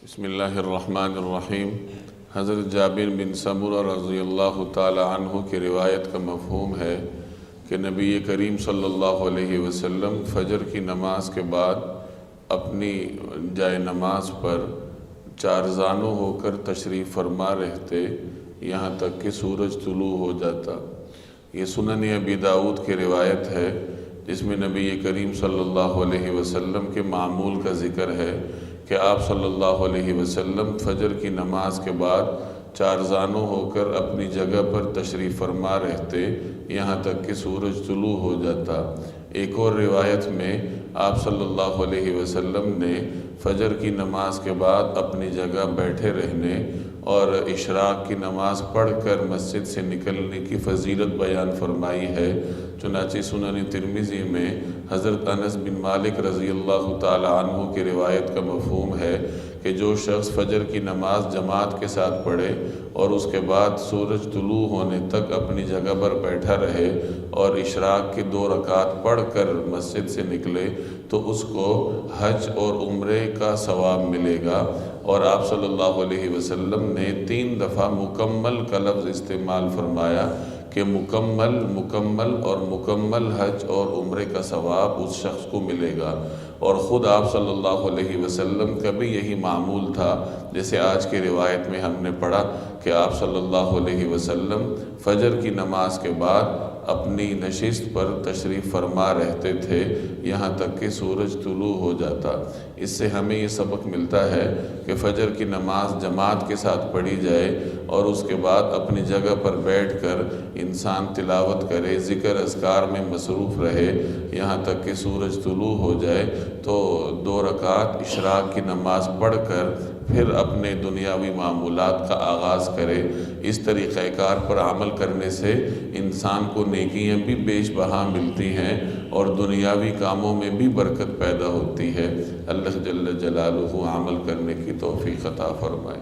بسم اللہ الرحمن الرحیم۔ حضرت جابر بن سمرہ رضی اللہ تعالی عنہ کی روایت کا مفہوم ہے کہ نبی کریم صلی اللہ علیہ وسلم فجر کی نماز کے بعد اپنی جائے نماز پر چارزانو ہو کر تشریف فرما رہتے یہاں تک کہ سورج طلوع ہو جاتا۔ یہ سنن ابی داؤد کی روایت ہے جس میں نبی کریم صلی اللہ علیہ وسلم کے معمول کا ذکر ہے کہ آپ صلی اللہ علیہ وسلم فجر کی نماز کے بعد چارزانو ہو کر اپنی جگہ پر تشریف فرما رہتے یہاں تک کہ سورج طلوع ہو جاتا۔ ایک اور روایت میں آپ صلی اللہ علیہ وسلم نے فجر کی نماز کے بعد اپنی جگہ بیٹھے رہنے اور اشراق کی نماز پڑھ کر مسجد سے نکلنے کی فضیلت بیان فرمائی ہے۔ چنانچہ سنن ترمذی میں حضرت انس بن مالک رضی اللہ تعالی عنہ کی روایت کا مفہوم ہے کہ جو شخص فجر کی نماز جماعت کے ساتھ پڑھے اور اس کے بعد سورج طلوع ہونے تک اپنی جگہ پر بیٹھا رہے اور اشراق کی 2 رکعات پڑھ کر مسجد سے نکلے تو اس کو حج اور عمرے کا ثواب ملے گا۔ اور آپ صلی اللہ علیہ وسلم نے 3 دفعہ مکمل کا لفظ استعمال فرمایا کہ مکمل اور مکمل حج اور عمرے کا ثواب اس شخص کو ملے گا۔ اور خود آپ صلی اللہ علیہ وسلم کا بھی یہی معمول تھا، جیسے آج کی روایت میں ہم نے پڑھا کہ آپ صلی اللہ علیہ وسلم فجر کی نماز کے بعد اپنی نشست پر تشریف فرما رہتے تھے یہاں تک کہ سورج طلوع ہو جاتا۔ اس سے ہمیں یہ سبق ملتا ہے کہ فجر کی نماز جماعت کے ساتھ پڑھی جائے اور اس کے بعد اپنی جگہ پر بیٹھ کر انسان تلاوت کرے، ذکر اذکار میں مصروف رہے یہاں تک کہ سورج طلوع ہو جائے، تو 2 رکعات اشراق کی نماز پڑھ کر پھر اپنے دنیاوی معمولات کا آغاز کرے۔ اس طریقہ کار پر عمل کرنے سے انسان کو نیکیاں بھی بیش بہا ملتی ہیں اور دنیاوی کاموں میں بھی برکت پیدا ہوتی ہے۔ اللہ جل جلالہ عمل کرنے کی توفیق عطا فرمائے۔